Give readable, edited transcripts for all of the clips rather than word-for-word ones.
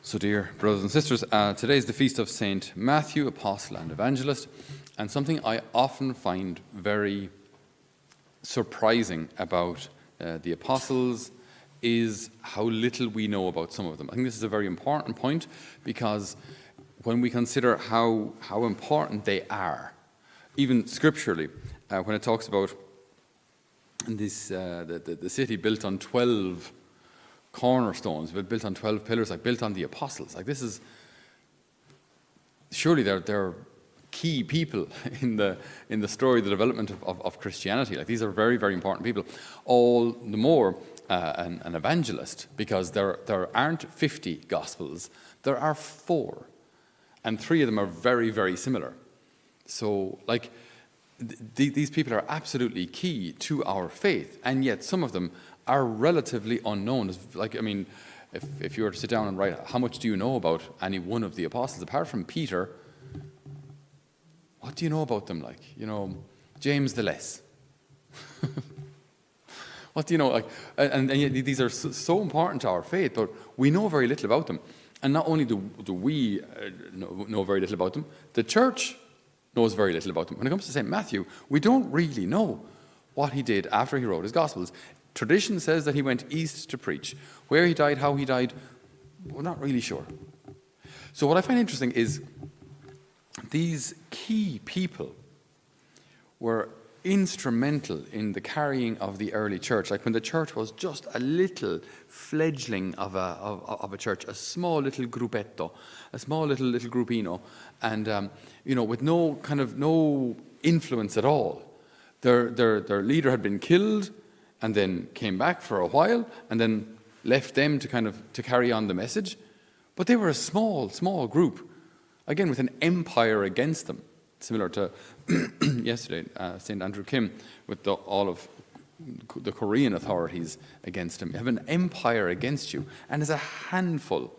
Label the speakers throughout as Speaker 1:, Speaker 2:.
Speaker 1: So dear brothers and sisters, today is the feast of Saint Matthew, Apostle and Evangelist, and something I often find very surprising about the Apostles is how little we know about some of them. I think this is a very important point because when we consider how important they are, even scripturally, when it talks about this the city built on 12 cornerstones, built on 12 pillars, like built on the apostles. Like this is surely they're key people in the story, the development of Christianity. Like these are very, very important people. All the more an evangelist, because there aren't 50 gospels, there are 4, and 3 of them are very, very similar. So like these people are absolutely key to our faith, and yet some of them are relatively unknown. Like, I mean, if you were to sit down and write, how much do you know about any one of the apostles, apart from Peter, what do you know about them? Like, you know, James the Less. What do you know? Like, and yet these are so important to our faith, but we know very little about them. And not only do we know very little about them, the church knows very little about them. When it comes to St. Matthew, we don't really know what he did after he wrote his Gospels. Tradition says that he went east to preach. Where he died, how he died, we're not really sure. So what I find interesting is these key people were instrumental in the carrying of the early church. Like when the church was just a little fledgling of a church, a small little gruppetto, a small little gruppino, and with no influence at all. Their leader had been killed, and then came back for a while, and then left them to carry on the message. But they were a small group, again with an empire against them, similar to yesterday, St. Andrew Kim, with all of the Korean authorities against him. You have an empire against you, and there's a handful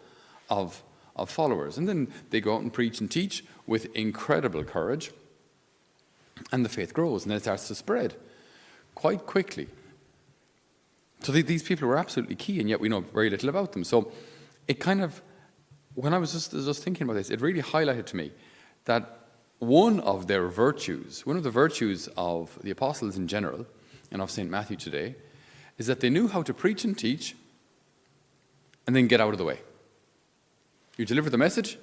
Speaker 1: of followers. And then they go out and preach and teach with incredible courage, and the faith grows, and then it starts to spread quite quickly. So these people were absolutely key, and yet we know very little about them. So it when I was just thinking about this, it really highlighted to me that one of the virtues of the apostles in general, and of St. Matthew today, is that they knew how to preach and teach and then get out of the way. You deliver the message,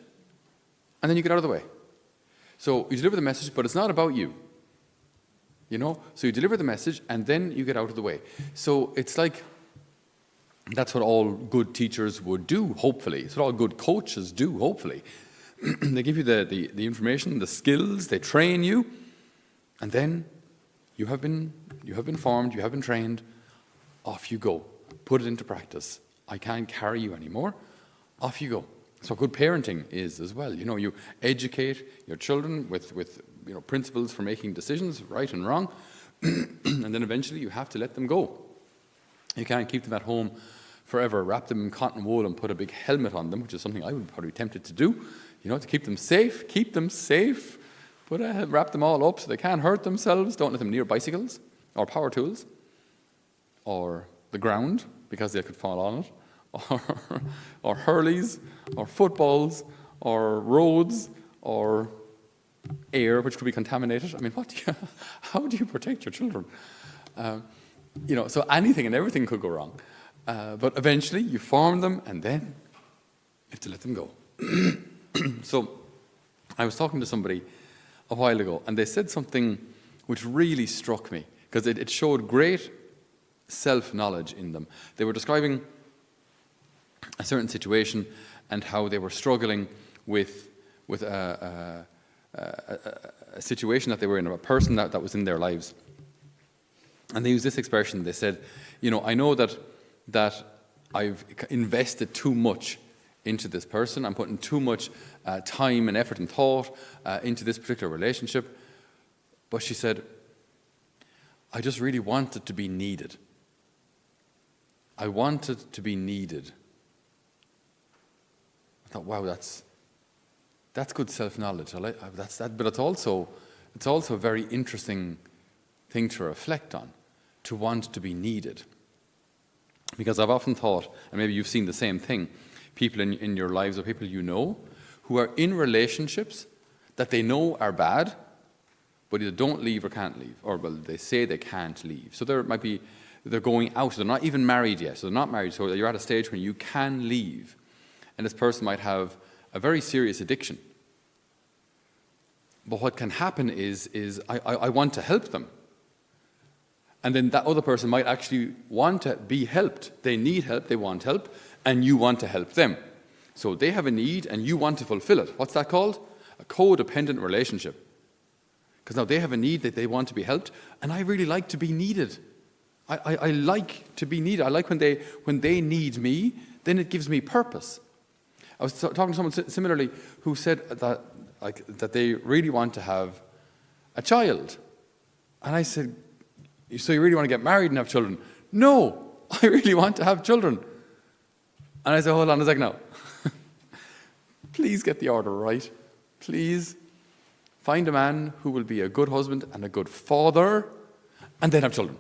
Speaker 1: and then you get out of the way. So you deliver the message, but it's not about you. So you deliver the message and then you get out of the way. So it's like that's what all good teachers would do, hopefully. It's what all good coaches do, hopefully. They give you the information, the skills, they train you, and then you have been formed, you have been trained, off you go. Put it into practice. I can't carry you anymore. Off you go. That's what good parenting is as well. You educate your children with principles for making decisions, right and wrong, and then eventually you have to let them go. You can't keep them at home forever, wrap them in cotton wool and put a big helmet on them, which is something I would probably be tempted to do, to keep them safe, but wrap them all up so they can't hurt themselves. Don't let them near bicycles or power tools or the ground because they could fall on it, or hurleys or footballs or roads or air, which could be contaminated. I mean, how do you protect your children? So anything and everything could go wrong. But eventually you form them and then you have to let them go. So I was talking to somebody a while ago and they said something which really struck me because it showed great self-knowledge in them. They were describing a certain situation and how they were struggling with a situation that they were in, a person that was in their lives. And they used this expression. They said, I know that I've invested too much into this person. I'm putting too much time and effort and thought into this particular relationship. But she said, I just really wanted to be needed. I wanted to be needed. I thought, wow, that's good self-knowledge. I like that's that, but it's also a very interesting thing to reflect on, to want to be needed. Because I've often thought, and maybe you've seen the same thing, people in your lives or people you know who are in relationships that they know are bad, but either don't leave or can't leave, or well, they say they can't leave. So they're going out. They're not even married yet. So they're not married. So you're at a stage when you can leave, and this person might have a very serious addiction. But what can happen is I want to help them. And then that other person might actually want to be helped. They need help, they want help, and you want to help them. So they have a need and you want to fulfill it. What's that called? A codependent relationship. Because now they have a need that they want to be helped, and I really like to be needed. I like to be needed. I like when they need me, then it gives me purpose. I was talking to someone similarly who said that they really want to have a child. And I said, so you really want to get married and have children? No, I really want to have children. And I said, hold on a second now. Please get the order right. Please find a man who will be a good husband and a good father, and then have children.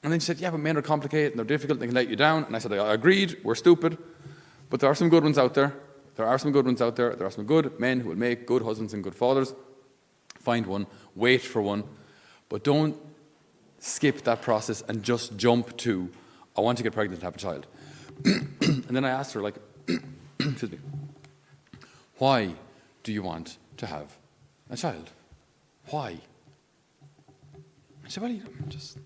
Speaker 1: And then she said, yeah, but men are complicated and they're difficult, they can let you down. And I said, I agreed, we're stupid, but there are some good ones out there. There are some good ones out there. There are some good men who will make good husbands and good fathers. Find one, wait for one, but don't skip that process and just jump to, I want to get pregnant and have a child. And then I asked her, excuse me, why do you want to have a child? Why? I said, well, just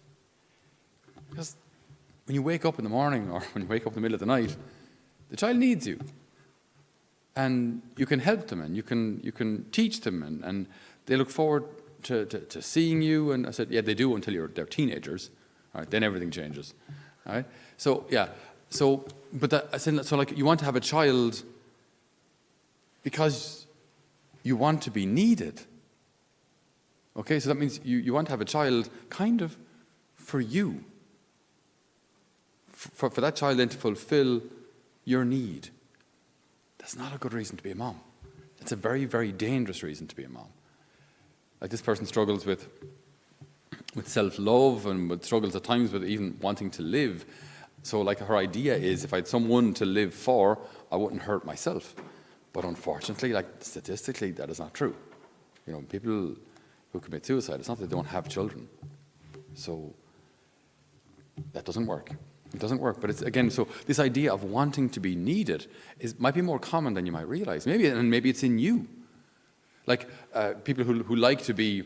Speaker 1: because when you wake up in the morning or when you wake up in the middle of the night, the child needs you. And you can help them and you can teach them and they look forward to seeing you. And I said, yeah, they do until they're teenagers. All right, then everything changes. All right, so yeah, I said, you want to have a child because you want to be needed. Okay, so that means you want to have a child kind of for you. For that child then to fulfill your need. That's not a good reason to be a mom. It's a very, very dangerous reason to be a mom. Like this person struggles with self-love and struggles at times with even wanting to live. So like her idea is if I had someone to live for, I wouldn't hurt myself. But unfortunately, statistically, that is not true. People who commit suicide, it's not that they don't have children. So that doesn't work. It doesn't work. But it's, again, so this idea of wanting to be needed might be more common than you might realize. Maybe it's in you. Like people who like to be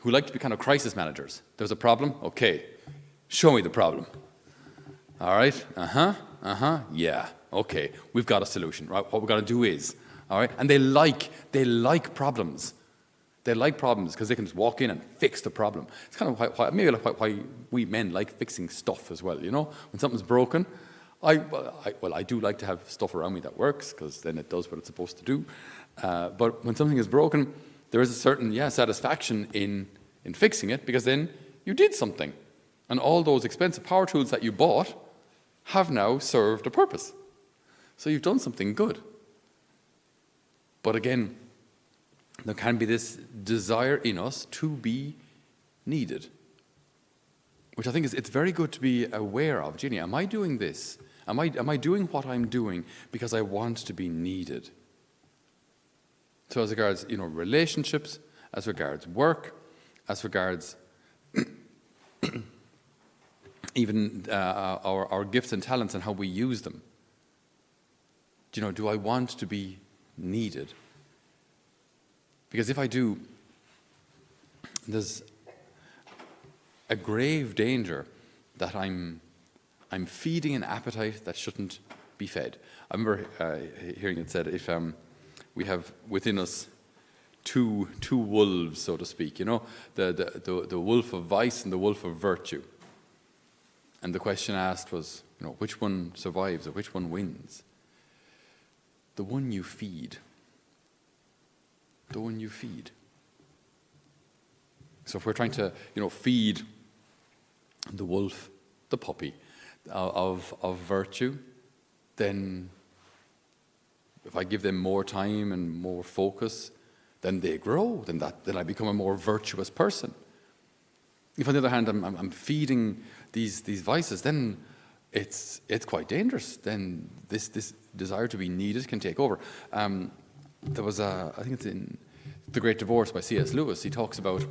Speaker 1: kind of crisis managers. There's a problem? Okay, show me the problem. All right? Yeah. Okay, we've got a solution. Right? What we've got to do is, all right? And they like problems. They like problems because they can just walk in and fix the problem. It's kind of why we men like fixing stuff as well. When something's broken, I do like to have stuff around me that works because then it does what it's supposed to do. But when something is broken, there is a certain satisfaction in fixing it because then you did something, and all those expensive power tools that you bought have now served a purpose. So you've done something good. But again, there can be this desire in us to be needed, which I think it's very good to be aware of. Ginny, am I doing this? Am I doing what I'm doing because I want to be needed? So as regards, relationships, as regards work, as regards even our gifts and talents and how we use them. Do I want to be needed? Because if I do, there's a grave danger that I'm feeding an appetite that shouldn't be fed. I remember hearing it said, if we have within us two wolves, so to speak, the wolf of vice and the wolf of virtue. And the question asked was, which one survives or which one wins? The one you feed. The one you feed. So if we're trying to, feed the wolf, the puppy of virtue, then if I give them more time and more focus, then they grow. Then I become a more virtuous person. If on the other hand I'm feeding these vices, then it's quite dangerous. Then desire to be needed can take over. There was I think it's in The Great Divorce by C.S. Lewis. He talks about,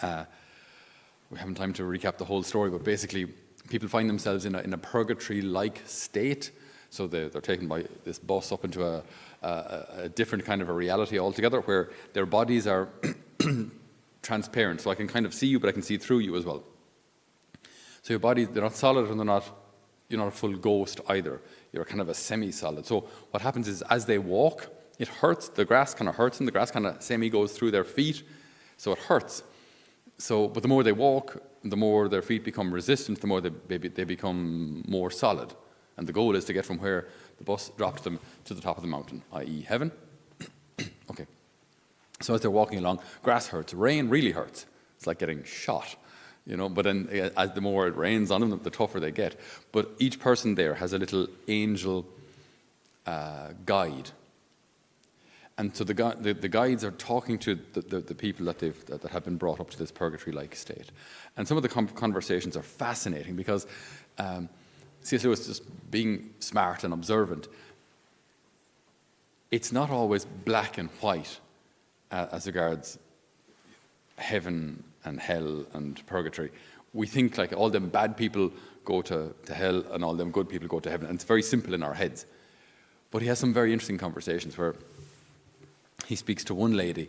Speaker 1: we haven't time to recap the whole story, but basically people find themselves in a purgatory-like state. So they're taken by this bus up into a different kind of a reality altogether, where their bodies are transparent. So I can kind of see you, but I can see through you as well. So your body, they're not solid, and you're not a full ghost either. You're kind of a semi-solid. So what happens is, as they walk, it hurts. The grass kind of hurts them. The grass kind of semi-goes through their feet, so it hurts. So, but the more they walk, the more their feet become resistant, the more they become more solid. And the goal is to get from where the bus dropped them to the top of the mountain, i.e. heaven. Okay. So as they're walking along, grass hurts. Rain really hurts. It's like getting shot. But then as the more it rains on them, the tougher they get. But each person there has a little angel guide. And so the guides are talking to the people that have been brought up to this purgatory-like state. And some of the conversations are fascinating because C.S. Lewis, just being smart and observant, it's not always black and white as regards heaven and hell and purgatory. We think like all them bad people go to hell and all them good people go to heaven, and it's very simple in our heads. But he has some very interesting conversations where he speaks to one lady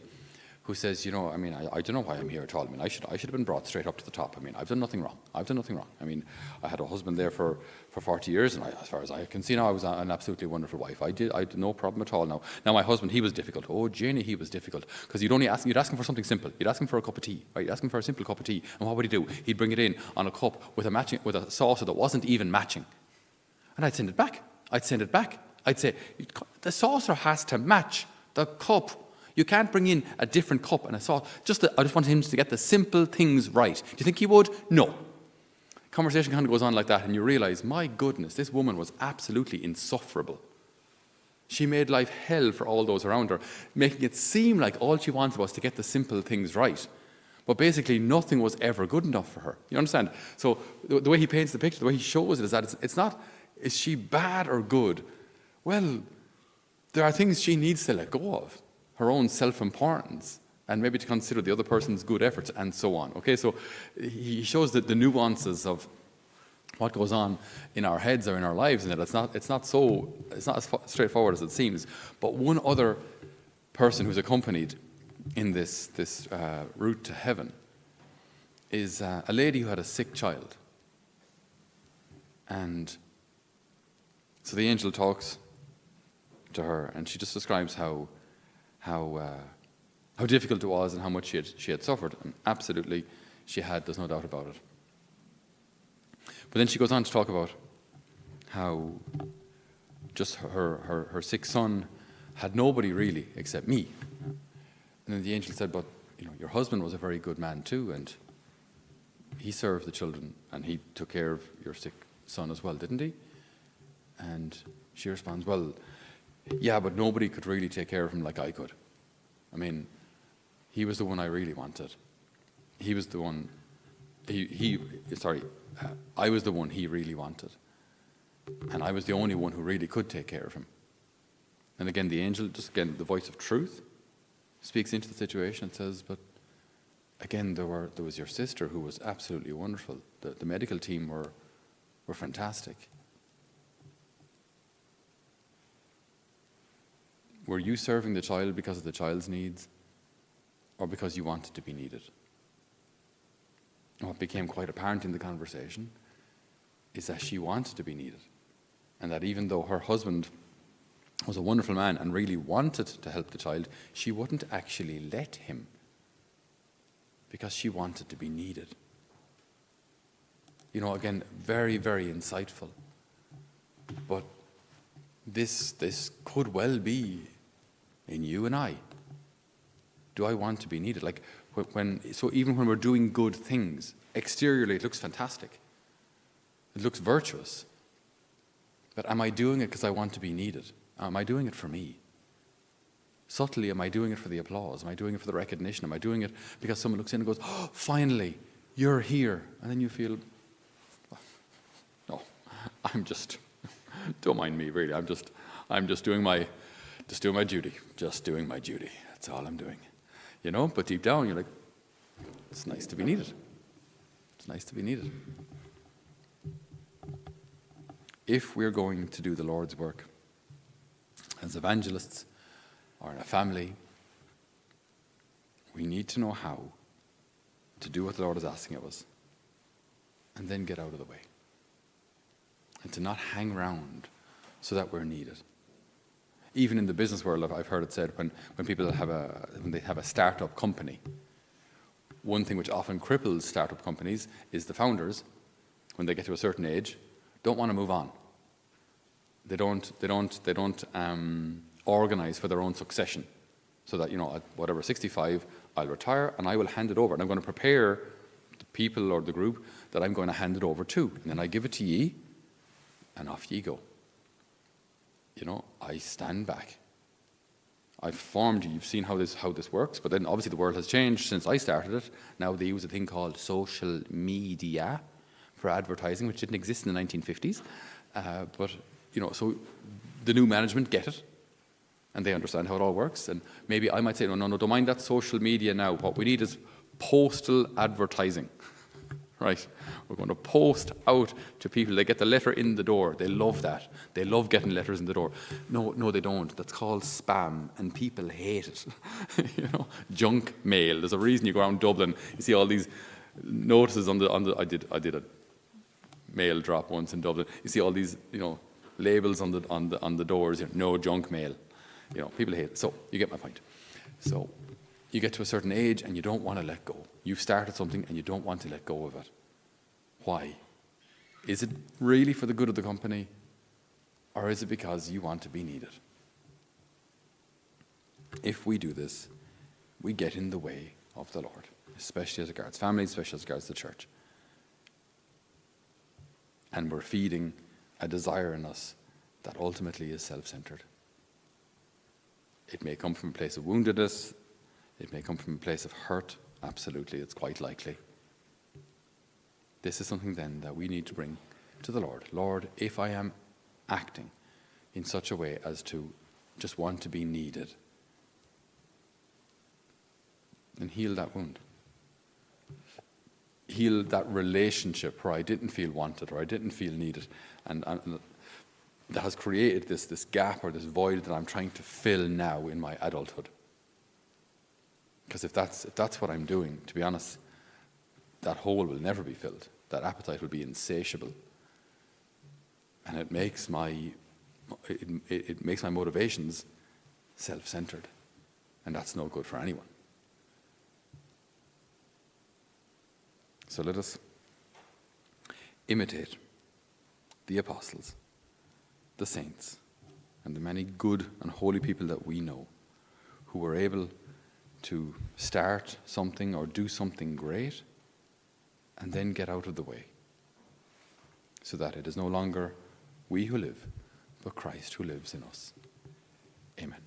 Speaker 1: who says, I don't know why I'm here at all. I should have been brought straight up to the top. I've done nothing wrong. I had a husband there for 40 years, and as far as I can see now, I was an absolutely wonderful wife. I had no problem at all now. Now my husband, he was difficult. Oh, Janie, he was difficult. Because you'd ask him for something simple. You'd ask him for a cup of tea. Right? You'd ask him for a simple cup of tea. And what would he do? He'd bring it in on a cup with a saucer that wasn't even matching. And I'd send it back. I'd say, the saucer has to match the cup. You can't bring in a different cup and a sauce. I just wanted him to get the simple things right. Do you think he would? No. Conversation kind of goes on like that, and you realize, my goodness, this woman was absolutely insufferable. She made life hell for all those around her, making it seem like all she wanted was to get the simple things right. But basically, nothing was ever good enough for her. You understand? So the way he paints the picture, the way he shows it, is that it's not, is she bad or good? Well, there are things she needs to let go of. Her own self-importance, and maybe to consider the other person's good efforts, and so on. Okay, so he shows that the nuances of what goes on in our heads or in our lives, and it's not as straightforward as it seems. But one other person who's accompanied in this route to heaven is a lady who had a sick child, and so the angel talks to her, and she just describes how difficult it was and how much she had suffered. And absolutely she had, there's no doubt about it. But then she goes on to talk about how just her sick son had nobody really except me. And then the angel said, but your husband was a very good man too, and he served the children, and he took care of your sick son as well, didn't he? And she responds, well, yeah, but nobody could really take care of him like I could. He was the one I really wanted. He was the one, I was the one he really wanted. And I was the only one who really could take care of him. And again, the angel, just again, the voice of truth, speaks into the situation and says, but again, there was your sister who was absolutely wonderful. The medical team were fantastic. Were you serving the child because of the child's needs, or because you wanted to be needed? And what became quite apparent in the conversation is that she wanted to be needed, and that even though her husband was a wonderful man and really wanted to help the child, she wouldn't actually let him because she wanted to be needed. Again, very, very insightful. But this could well be in you and I. Do I want to be needed? So even when we're doing good things, exteriorly it looks fantastic. It looks virtuous. But am I doing it because I want to be needed? Am I doing it for me? Subtly, am I doing it for the applause? Am I doing it for the recognition? Am I doing it because someone looks in and goes, oh, finally, you're here. And then you feel, no, I'm just Don't mind me, really. I'm just doing my duty. Just doing my duty. That's all I'm doing. But deep down, you're like, it's nice to be needed. It's nice to be needed. If we're going to do the Lord's work as evangelists or in a family, we need to know how to do what the Lord is asking of us and then get out of the way. And to not hang around so that we're needed. Even in the business world, I've heard it said when people when they have a startup company, one thing which often cripples startup companies is the founders, when they get to a certain age, don't want to move on. They don't organize for their own succession, so that at whatever 65, I'll retire and I will hand it over, and I'm going to prepare the people or the group that I'm going to hand it over to, and then I give it to ye, and off ye go. I stand back. I've formed you. You've seen how this works, but then obviously the world has changed since I started it. Now they use a thing called social media for advertising, which didn't exist in the 1950s. But so the new management get it, and they understand how it all works. And maybe I might say, no, don't mind that social media now. What we need is postal advertising. Right? We're going to post out to people. They get the letter in the door. They love that. They love getting letters in the door. No, they don't. That's called spam, and people hate it. Junk mail. There's a reason you go around Dublin. You see all these notices on the. I did a mail drop once in Dublin. You see all these labels on the doors. No junk mail. People hate it. So you get my point. So you get to a certain age and you don't want to let go. You've started something and you don't want to let go of it. Why? Is it really for the good of the company, or is it because you want to be needed? If we do this, we get in the way of the Lord, especially as regards family, especially as regards the church. And we're feeding a desire in us that ultimately is self-centered. It may come from a place of woundedness. It may come from a place of hurt. Absolutely, it's quite likely. This is something then that we need to bring to the Lord. Lord, if I am acting in such a way as to just want to be needed, then heal that wound. Heal that relationship where I didn't feel wanted or I didn't feel needed, and that has created this gap or this void that I'm trying to fill now in my adulthood. Because if that's what I'm doing, to be honest, that hole will never be filled. That appetite will be insatiable, and it makes my motivations self-centered, and that's no good for anyone. So let us imitate the apostles, the saints, and the many good and holy people that we know who were able to start something or do something great and then get out of the way, so that it is no longer we who live, but Christ who lives in us. Amen.